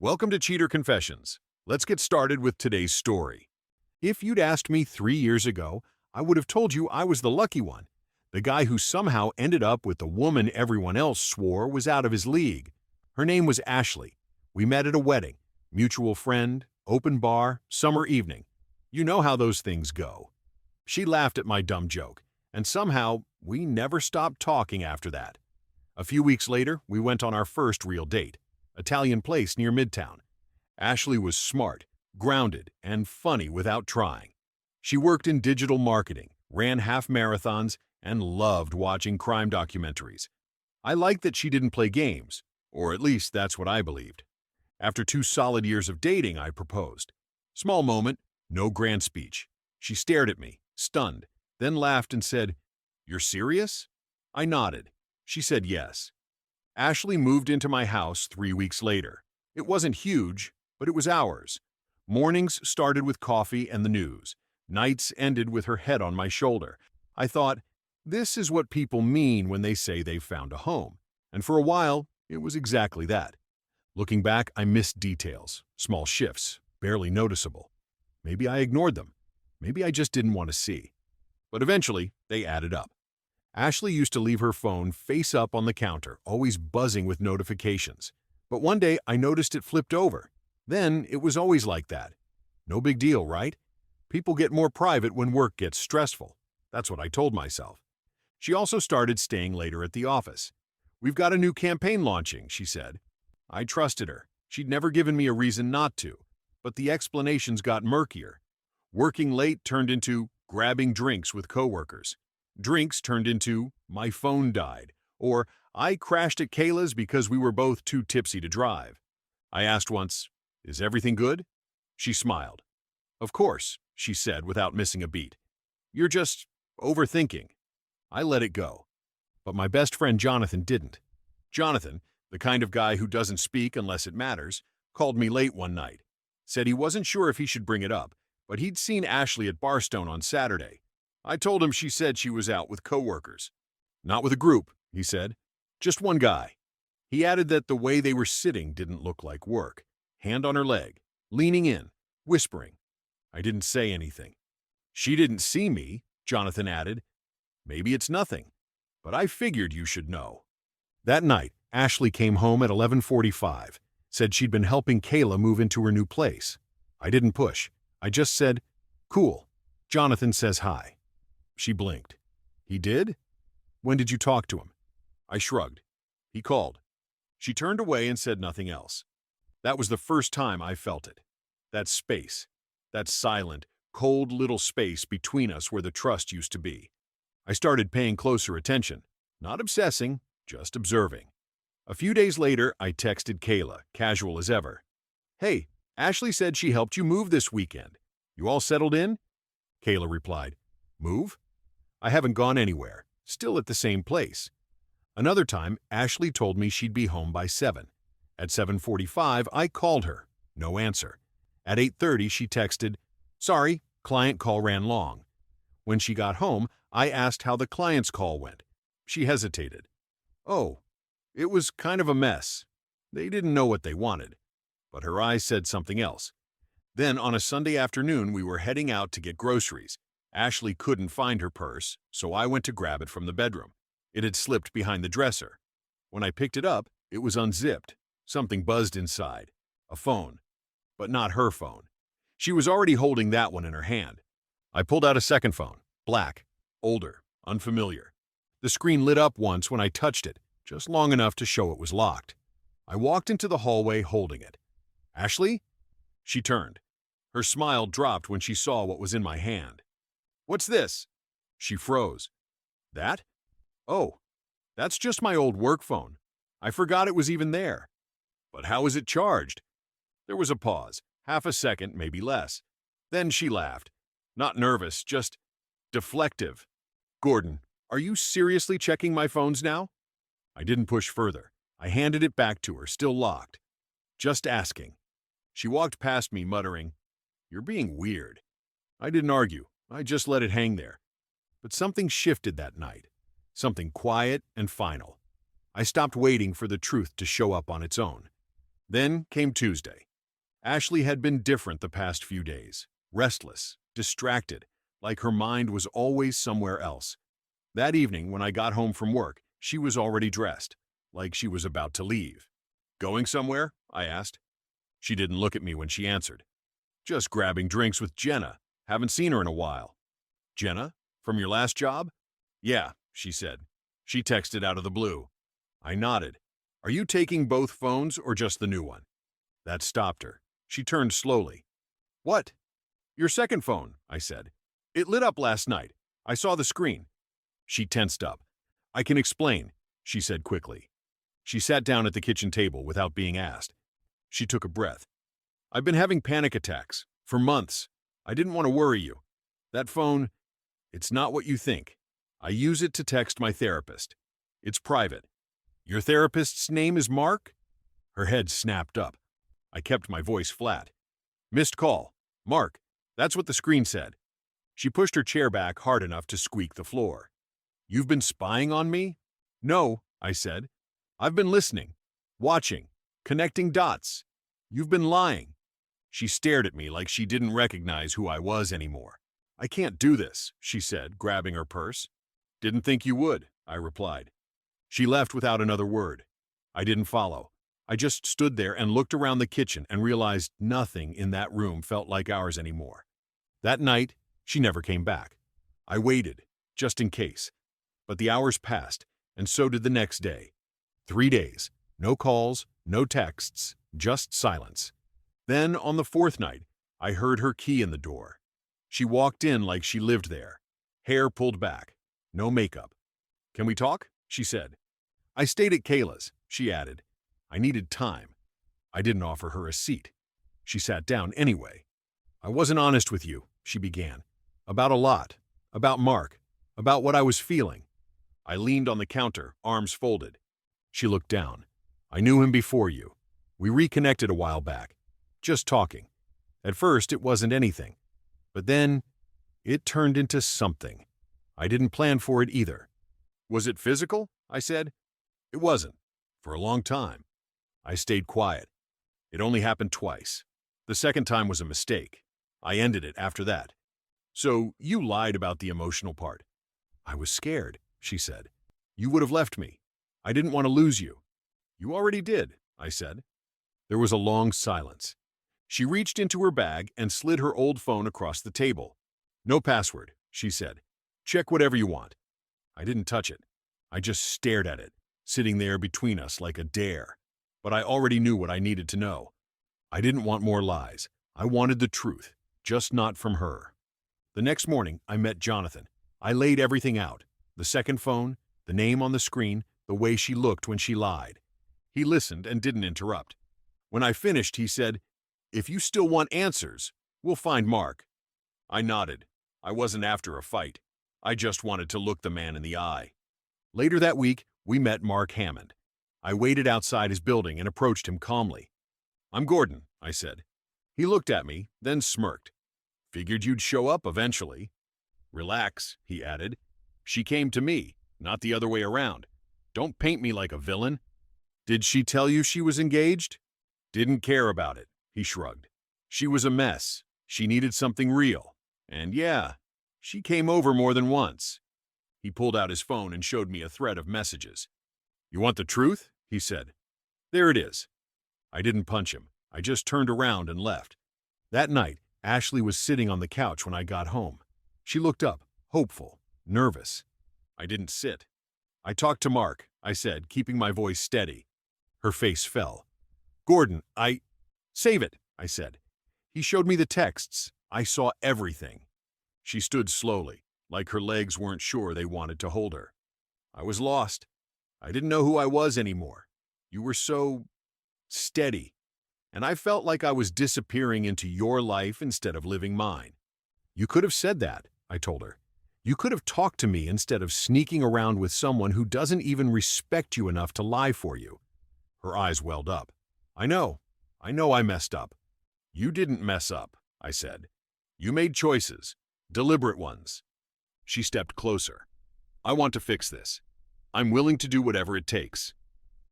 Welcome to Cheater Confessions. Let's get started with today's story. If you'd asked me 3 years ago, I would have told you I was the lucky one, the guy who somehow ended up with the woman everyone else swore was out of his league. Her name was Ashley. We met at a wedding, mutual friend, open bar, summer evening. You know how those things go. She laughed at my dumb joke, and somehow we never stopped talking after that. A few weeks later, we went on our first real date. Italian place near Midtown. Ashley was smart, grounded, and funny without trying. She worked in digital marketing, ran half marathons, and loved watching crime documentaries. I liked that she didn't play games, or at least that's what I believed. After 2 solid years of dating, I proposed. Small moment, no grand speech. She stared at me, stunned, then laughed and said, "You're serious?" I nodded. She said yes. Ashley moved into my house 3 weeks later. It wasn't huge, but it was ours. Mornings started with coffee and the news. Nights ended with her head on my shoulder. I thought, this is what people mean when they say they've found a home. And for a while, it was exactly that. Looking back, I missed details, small shifts, barely noticeable. Maybe I ignored them. Maybe I just didn't want to see. But eventually, they added up. Ashley used to leave her phone face up on the counter, always buzzing with notifications. But one day, I noticed it flipped over. Then, it was always like that. No big deal, right? People get more private when work gets stressful. That's what I told myself. She also started staying later at the office. "We've got a new campaign launching," she said. I trusted her. She'd never given me a reason not to. But the explanations got murkier. Working late turned into grabbing drinks with coworkers. Drinks turned into my phone died, or I crashed at Kayla's because we were both too tipsy to drive. I asked once, "Is everything good?" She smiled. "Of course," she said without missing a beat. "You're just overthinking." I let it go. But my best friend Jonathan didn't. Jonathan, the kind of guy who doesn't speak unless it matters, called me late one night. Said he wasn't sure if he should bring it up, but he'd seen Ashley at Barstone on Saturday. I told him she said she was out with coworkers. "Not with a group," he said. "Just one guy." He added that the way they were sitting didn't look like work. Hand on her leg, leaning in, whispering. I didn't say anything. "She didn't see me," Jonathan added. "Maybe it's nothing, but I figured you should know." That night, Ashley came home at 11:45, said she'd been helping Kayla move into her new place. I didn't push. I just said, "Cool. Jonathan says hi." She blinked. "He did? When did you talk to him?" I shrugged. "He called." She turned away and said nothing else. That was the first time I felt it. That space. That silent, cold little space between us where the trust used to be. I started paying closer attention. Not obsessing, just observing. A few days later, I texted Kayla, casual as ever. "Hey, Ashley said she helped you move this weekend. You all settled in?" Kayla replied, "Move? I haven't gone anywhere. Still at the same place." Another time, Ashley told me she'd be home by 7. At 7:45, I called her. No answer. At 8:30, she texted, "Sorry, client call ran long." When she got home, I asked how the client's call went. She hesitated. "Oh, it was kind of a mess. They didn't know what they wanted." But her eyes said something else. Then on a Sunday afternoon, we were heading out to get groceries. Ashley couldn't find her purse, so I went to grab it from the bedroom. It had slipped behind the dresser. When I picked it up, it was unzipped. Something buzzed inside. A phone. But not her phone. She was already holding that one in her hand. I pulled out a second phone. Black. Older. Unfamiliar. The screen lit up once when I touched it, just long enough to show it was locked. I walked into the hallway holding it. "Ashley?" She turned. Her smile dropped when she saw what was in my hand. "What's this?" She froze. "That? Oh, that's just my old work phone. I forgot it was even there." "But how is it charged?" There was a pause, half a second, maybe less. Then she laughed. Not nervous, just deflective. "Gordon, are you seriously checking my phones now?" I didn't push further. I handed it back to her, still locked. "Just asking." She walked past me, muttering, "You're being weird." I didn't argue. I just let it hang there. But something shifted that night. Something quiet and final. I stopped waiting for the truth to show up on its own. Then came Tuesday. Ashley had been different the past few days. Restless, distracted, like her mind was always somewhere else. That evening, when I got home from work, she was already dressed, like she was about to leave. "Going somewhere?" I asked. She didn't look at me when she answered. "Just grabbing drinks with Jenna. Haven't seen her in a while." "Jenna? From your last job?" "Yeah," she said. She texted out of the blue. I nodded. "Are you taking both phones or just the new one?" That stopped her. She turned slowly. "What?" "Your second phone," I said. "It lit up last night. I saw the screen." She tensed up. "I can explain," she said quickly. She sat down at the kitchen table without being asked. She took a breath. "I've been having panic attacks for months. I didn't want to worry you. That phone, it's not what you think. I use it to text my therapist. It's private." "Your therapist's name is Mark?" Her head snapped up. I kept my voice flat. "Missed call. Mark. That's what the screen said." She pushed her chair back hard enough to squeak the floor. "You've been spying on me?" "No," I said. "I've been listening, watching, connecting dots. You've been lying." She stared at me like she didn't recognize who I was anymore. "I can't do this," she said, grabbing her purse. "Didn't think you would," I replied. She left without another word. I didn't follow. I just stood there and looked around the kitchen and realized nothing in that room felt like ours anymore. That night, she never came back. I waited, just in case. But the hours passed, and so did the next day. 3 days, no calls, no texts, just silence. Then, on the fourth night, I heard her key in the door. She walked in like she lived there. Hair pulled back, no makeup. "Can we talk?" she said. "I stayed at Kayla's," she added. I needed time. I didn't offer her a seat. She sat down anyway. "I wasn't honest with you," she began. "About a lot. About Mark. About what I was feeling." I leaned on the counter, arms folded. She looked down. "I knew him before you. We reconnected a while back. Just talking. At first, it wasn't anything. But then, it turned into something. I didn't plan for it either." "Was it physical?" I said. "It wasn't. For a long time." I stayed quiet. "It only happened twice. The second time was a mistake. I ended it after that." "So you lied about the emotional part." "I was scared," she said. "You would have left me. I didn't want to lose you." "You already did," I said. There was a long silence. She reached into her bag and slid her old phone across the table. "No password," she said. "Check whatever you want." I didn't touch it. I just stared at it, sitting there between us like a dare. But I already knew what I needed to know. I didn't want more lies. I wanted the truth, just not from her. The next morning, I met Jonathan. I laid everything out. The second phone, the name on the screen, the way she looked when she lied. He listened and didn't interrupt. When I finished, he said, "If you still want answers, we'll find Mark." I nodded. I wasn't after a fight. I just wanted to look the man in the eye. Later that week, we met Mark Hammond. I waited outside his building and approached him calmly. "I'm Gordon," I said. He looked at me, then smirked. "Figured you'd show up eventually." "Relax," he added. "She came to me, not the other way around. Don't paint me like a villain." "Did she tell you she was engaged?" "Didn't care about it," he shrugged. "She was a mess. She needed something real. And yeah, she came over more than once." He pulled out his phone and showed me a thread of messages. "You want the truth?" he said. "There it is." I didn't punch him. I just turned around and left. That night, Ashley was sitting on the couch when I got home. She looked up, hopeful, nervous. I didn't sit. "I talked to Mark," I said, keeping my voice steady. Her face fell. "Gordon, Save it," I said. "He showed me the texts. I saw everything." She stood slowly, like her legs weren't sure they wanted to hold her. I was lost. I didn't know who I was anymore. You were so steady, and I felt like I was disappearing into your life instead of living mine. "You could have said that," I told her. "You could have talked to me instead of sneaking around with someone who doesn't even respect you enough to lie for you." Her eyes welled up. I know I messed up." "You didn't mess up," I said. "You made choices, deliberate ones." She stepped closer. "I want to fix this. I'm willing to do whatever it takes."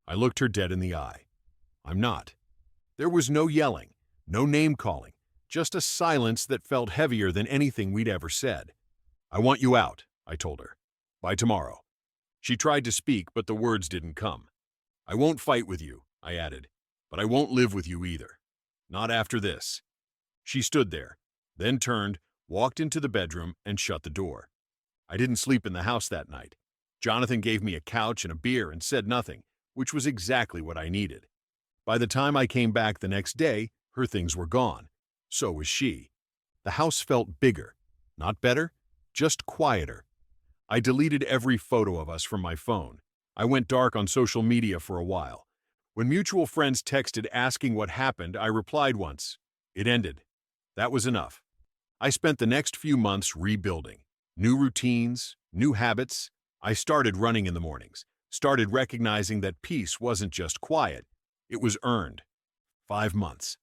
I looked her dead in the eye. "I'm not. There was no yelling, no name-calling, just a silence that felt heavier than anything we'd ever said. "I want you out," I told her. "By tomorrow." She tried to speak, but the words didn't come. "I won't fight with you," I added, "but I won't live with you either. Not after this." She stood there, then turned, walked into the bedroom, and shut the door. I didn't sleep in the house that night. Jonathan gave me a couch and a beer and said nothing, which was exactly what I needed. By the time I came back the next day, her things were gone. So was she. The house felt bigger. Not better, just quieter. I deleted every photo of us from my phone. I went dark on social media for a while. When mutual friends texted asking what happened, I replied once. It ended. That was enough. I spent the next few months rebuilding. New routines, new habits. I started running in the mornings, started recognizing that peace wasn't just quiet, it was earned. 5 months.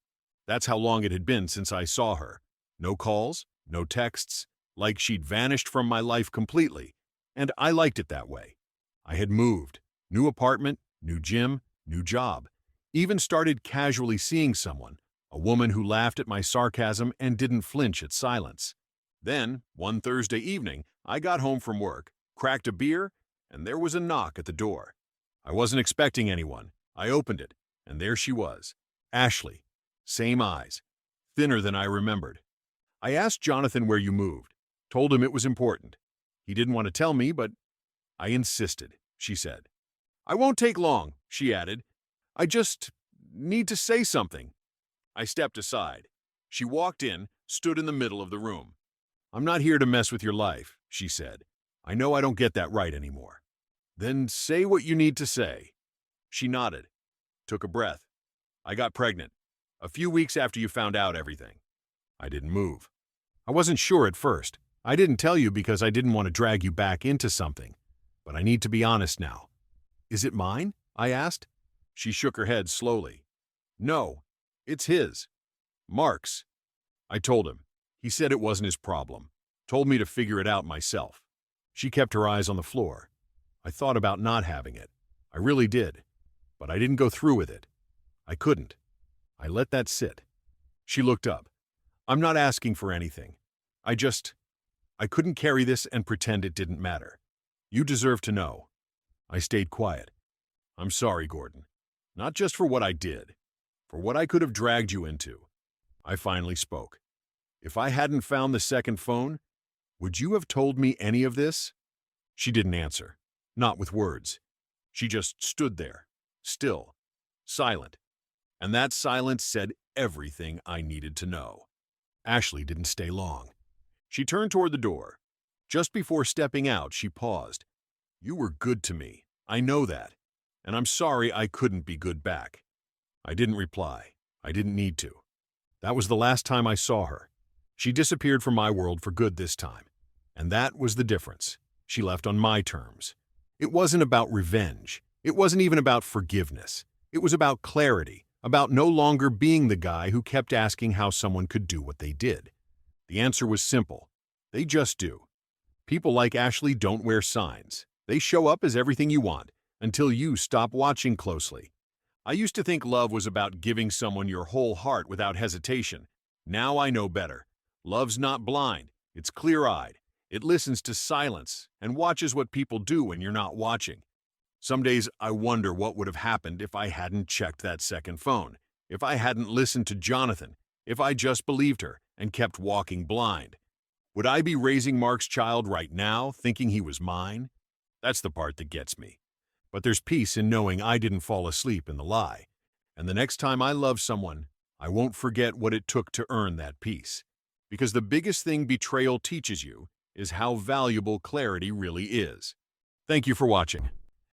That's how long it had been since I saw her. No calls, no texts, like she'd vanished from my life completely, and I liked it that way. I had moved. New apartment, new gym, new job. Even started casually seeing someone, a woman who laughed at my sarcasm and didn't flinch at silence. Then, one Thursday evening, I got home from work, cracked a beer, and there was a knock at the door. I wasn't expecting anyone. I opened it, and there she was. Ashley. Same eyes. Thinner than I remembered. I asked Jonathan where you moved. Told him it was important. He didn't want to tell me, but I insisted, she said. I won't take long, she added. I just need to say something. I stepped aside. She walked in, stood in the middle of the room. I'm not here to mess with your life, she said. I know I don't get that right anymore. Then say what you need to say. She nodded, took a breath. I got pregnant. A few weeks after you found out everything. I didn't move. I wasn't sure at first. I didn't tell you because I didn't want to drag you back into something. But I need to be honest now. Is it mine? I asked. She shook her head slowly. No, it's his. Mark's. I told him. He said it wasn't his problem. Told me to figure it out myself. She kept her eyes on the floor. I thought about not having it. I really did. But I didn't go through with it. I couldn't. I let that sit. She looked up. I'm not asking for anything. I couldn't carry this and pretend it didn't matter. You deserve to know. I stayed quiet. I'm sorry, Gordon. Not just for what I did. For what I could have dragged you into. I finally spoke. If I hadn't found the second phone, would you have told me any of this? She didn't answer. Not with words. She just stood there, still, silent. And that silence said everything I needed to know. Ashley didn't stay long. She turned toward the door. Just before stepping out, she paused. You were good to me. I know that. And I'm sorry I couldn't be good back. I didn't reply. I didn't need to. That was the last time I saw her. She disappeared from my world for good this time. And that was the difference. She left on my terms. It wasn't about revenge. It wasn't even about forgiveness. It was about clarity, about no longer being the guy who kept asking how someone could do what they did. The answer was simple. They just do. People like Ashley don't wear signs. They show up as everything you want, until you stop watching closely. I used to think love was about giving someone your whole heart without hesitation. Now I know better. Love's not blind. It's clear-eyed. It listens to silence and watches what people do when you're not watching. Some days I wonder what would have happened if I hadn't checked that second phone, if I hadn't listened to Jonathan, if I just believed her and kept walking blind. Would I be raising Mark's child right now, thinking he was mine? That's the part that gets me. But there's peace in knowing I didn't fall asleep in the lie. And the next time I love someone, I won't forget what it took to earn that peace. Because the biggest thing betrayal teaches you is how valuable clarity really is. Thank you for watching.